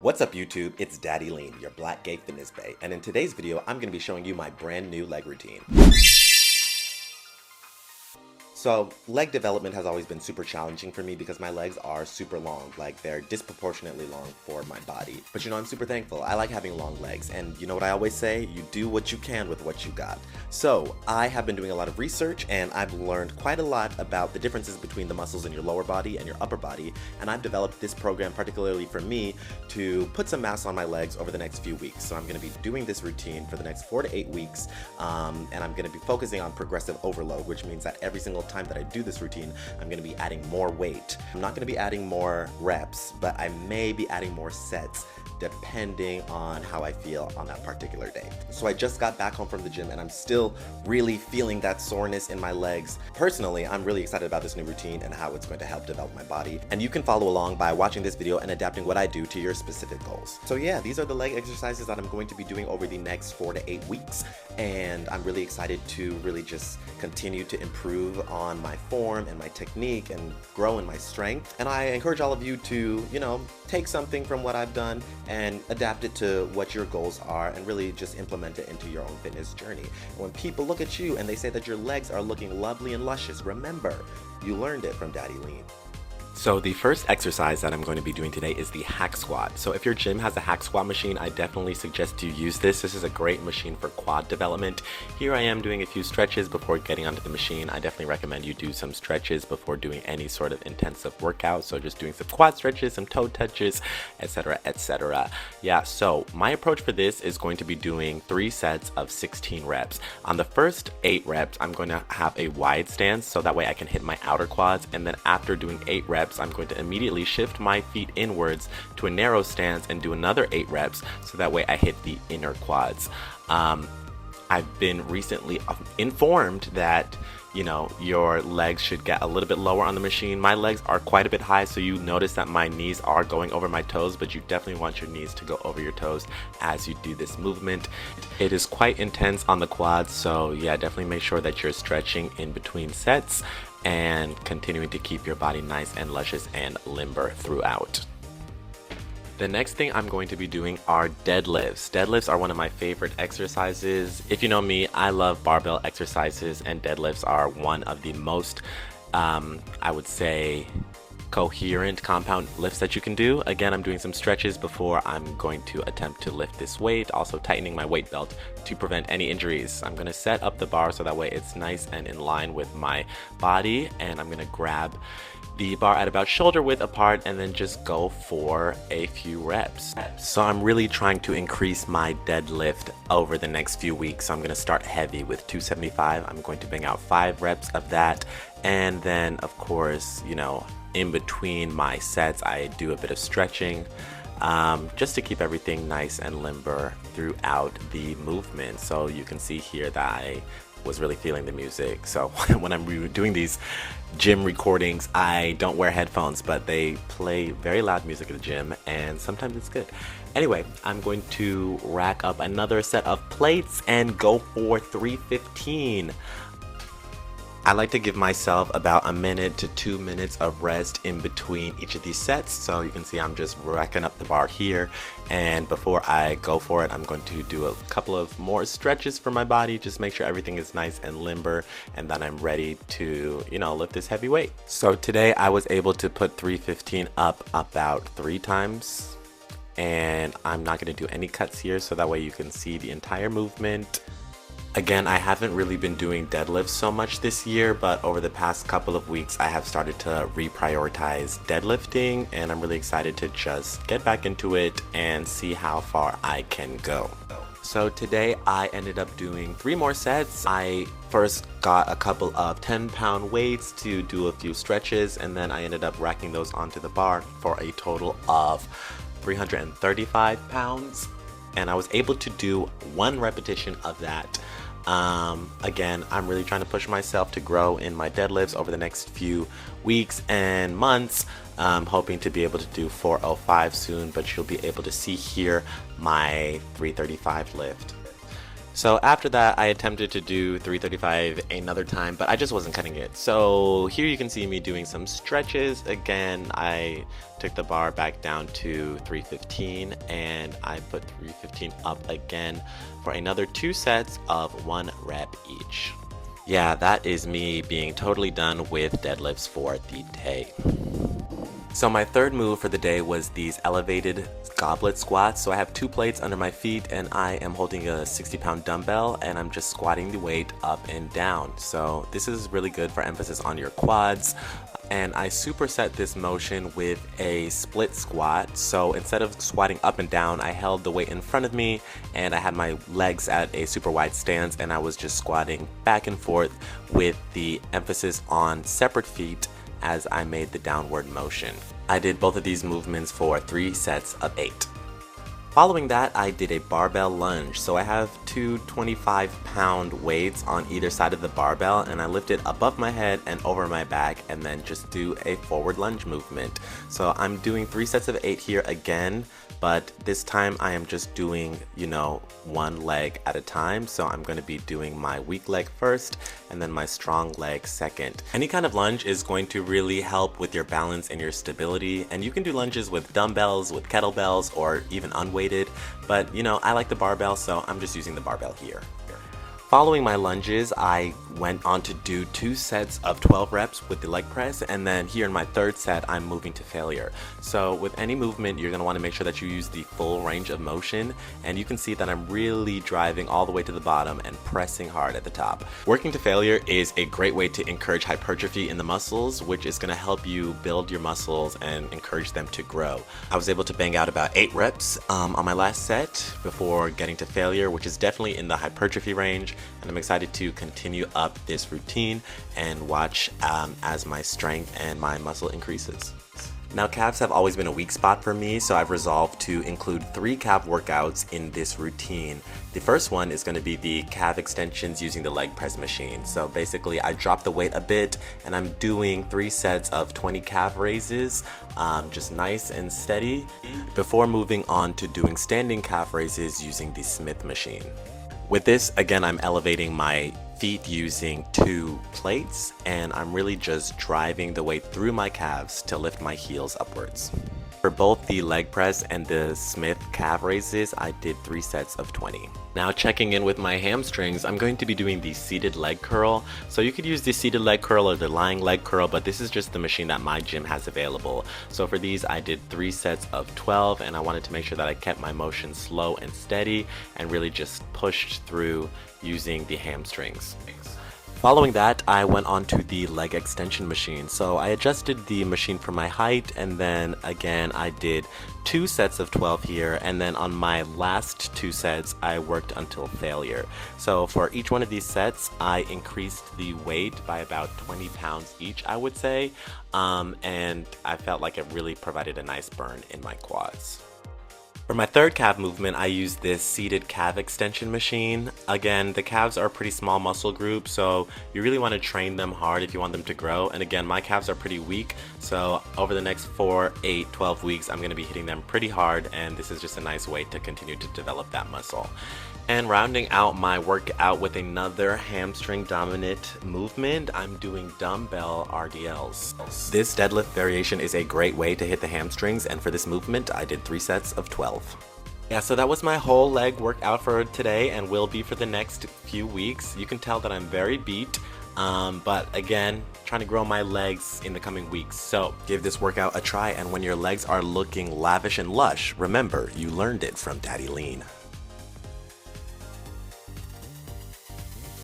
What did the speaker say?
What's up YouTube, it's Daddy Lean, your black gay fitness bae, and in today's video I'm going to be showing you my brand new leg routine. So, leg development has always been super challenging for me because my legs are super long, like they're disproportionately long for my body. But you know, I'm super thankful. I like having long legs, and you know what I always say? You do what you can with what you got. So, I have been doing a lot of research, and I've learned quite a lot about the differences between the muscles in your lower body and your upper body, and I've developed this program particularly for me to put some mass on my legs over the next few weeks. So I'm going to be doing this routine for the next 4 to 8 weeks, and I'm going to be focusing on progressive overload, which means that every single time that I do this routine, I'm going to be adding more weight. I'm not going to be adding more reps, but I may be adding more sets depending on how I feel on that particular day. So I just got back home from the gym and I'm still really feeling that soreness in my legs. Personally, I'm really excited about this new routine and how it's going to help develop my body. And you can follow along by watching this video and adapting what I do to your specific goals. So yeah, these are the leg exercises that I'm going to be doing over the next 4 to 8 weeks. And I'm really excited to really just continue to improve on my form and my technique and grow in my strength. And I encourage all of you to, take something from what I've done and adapt it to what your goals are and really just implement it into your own fitness journey. And when people look at you and they say that your legs are looking lovely and luscious, remember, you learned it from Daddy Lean. So the first exercise that I'm going to be doing today is the hack squat. So if your gym has a hack squat machine, I definitely suggest you use this. This is a great machine for quad development. Here I am doing a few stretches before getting onto the machine. I definitely recommend you do some stretches before doing any sort of intensive workout. So just doing some quad stretches, some toe touches, etc, etc. Yeah, so my approach for this is going to be doing 3 sets of 16 reps. On the first 8 reps, I'm going to have a wide stance so that way I can hit my outer quads, and then after doing 8 reps, I'm going to immediately shift my feet inwards to a narrow stance and do another 8 reps so that way I hit the inner quads. I've been recently informed that your legs should get a little bit lower on the machine. My legs are quite a bit high, so you notice that my knees are going over my toes, but you definitely want your knees to go over your toes as you do this movement. It is quite intense on the quads, so yeah, definitely make sure that you're stretching in between sets and continuing to keep your body nice and luscious and limber throughout. The next thing I'm going to be doing are deadlifts. Deadlifts are one of my favorite exercises. If you know me, I love barbell exercises, and deadlifts are one of the most, I would say, coherent compound lifts that you can do. Again, I'm doing some stretches before I'm going to attempt to lift this weight, also tightening my weight belt to prevent any injuries. I'm going to set up the bar so that way it's nice and in line with my body, and I'm going to grab the bar at about shoulder width apart and then just go for a few reps. So I'm really trying to increase my deadlift over the next few weeks. So I'm going to start heavy with 275. I'm going to bang out 5 reps of that, and then of course, in between my sets I do a bit of stretching, just to keep everything nice and limber throughout the movement. So you can see here that I was really feeling the music. So when I'm doing these gym recordings, I don't wear headphones, but they play very loud music at the gym, and sometimes it's good. Anyway, I'm going to rack up another set of plates and go for 315. I like to give myself about 1 minute to 2 minutes of rest in between each of these sets. So you can see I'm just racking up the bar here, and before I go for it, I'm going to do a couple of more stretches for my body, just make sure everything is nice and limber, and then I'm ready to, lift this heavy weight. So today I was able to put 315 up about 3 times, and I'm not going to do any cuts here so that way you can see the entire movement. Again, I haven't really been doing deadlifts so much this year, but over the past couple of weeks I have started to reprioritize deadlifting, and I'm really excited to just get back into it and see how far I can go. So today I ended up doing 3 more sets. I first got a couple of 10-pound weights to do a few stretches, and then I ended up racking those onto the bar for a total of 335 pounds. And I was able to do 1 repetition of that. Again, I'm really trying to push myself to grow in my deadlifts over the next few weeks and months. I'm hoping to be able to do 405 soon, but you'll be able to see here my 335 lift. So after that, I attempted to do 335 another time, but I just wasn't cutting it. So here you can see me doing some stretches. Again, I took the bar back down to 315 and I put 315 up again for another 2 sets of 1 rep each. Yeah, that is me being totally done with deadlifts for the day. So my third move for the day was these elevated goblet squats. So I have 2 plates under my feet and I am holding a 60-pound dumbbell and I'm just squatting the weight up and down. So this is really good for emphasis on your quads. And I superset this motion with a split squat. So instead of squatting up and down, I held the weight in front of me and I had my legs at a super wide stance and I was just squatting back and forth with the emphasis on separate feet as I made the downward motion. I did both of these movements for 3 sets of 8. Following that, I did a barbell lunge. So I have 2 25-pound weights on either side of the barbell and I lift it above my head and over my back and then just do a forward lunge movement. So I'm doing 3 sets of 8 here again, but this time I am just doing, 1 leg at a time. So I'm going to be doing my weak leg first and then my strong leg second. Any kind of lunge is going to really help with your balance and your stability, and you can do lunges with dumbbells, with kettlebells, or even unweighted, but I like the barbell, so I'm just using the barbell here. Following my lunges, I went on to do 2 sets of 12 reps with the leg press, and then here in my 3rd set, I'm moving to failure. So with any movement, you're going to want to make sure that you use the full range of motion, and you can see that I'm really driving all the way to the bottom and pressing hard at the top. Working to failure is a great way to encourage hypertrophy in the muscles, which is going to help you build your muscles and encourage them to grow. I was able to bang out about 8 reps on my last set before getting to failure, which is definitely in the hypertrophy range. And I'm excited to continue up this routine and watch as my strength and my muscle increases. Now, calves have always been a weak spot for me, so I've resolved to include 3 calf workouts in this routine. The first one is going to be the calf extensions using the leg press machine. So basically, I drop the weight a bit and I'm doing 3 sets of 20 calf raises, just nice and steady, before moving on to doing standing calf raises using the Smith machine. With this, again, I'm elevating my feet using 2 plates, and I'm really just driving the weight through my calves to lift my heels upwards. For both the leg press and the Smith calf raises, I did 3 sets of 20. Now checking in with my hamstrings, I'm going to be doing the seated leg curl. So you could use the seated leg curl or the lying leg curl, but this is just the machine that my gym has available. So for these, I did 3 sets of 12, and I wanted to make sure that I kept my motion slow and steady and really just pushed through using the hamstrings. Following that, I went on to the leg extension machine. So I adjusted the machine for my height, and then again I did 2 sets of 12 here, and then on my last 2 sets I worked until failure. So for each one of these sets I increased the weight by about 20 pounds each, I would say, and I felt like it really provided a nice burn in my quads. For my 3rd calf movement, I used this seated calf extension machine. Again, the calves are a pretty small muscle group, so you really want to train them hard if you want them to grow. And again, my calves are pretty weak, so over the next 4, 8, 12 weeks, I'm going to be hitting them pretty hard, and this is just a nice way to continue to develop that muscle. And rounding out my workout with another hamstring dominant movement, I'm doing dumbbell RDLs. This deadlift variation is a great way to hit the hamstrings, and for this movement I did 3 sets of 12. Yeah, so that was my whole leg workout for today and will be for the next few weeks. You can tell that I'm very beat, but again, trying to grow my legs in the coming weeks. So give this workout a try, and when your legs are looking lavish and lush, remember, you learned it from Daddy Lean.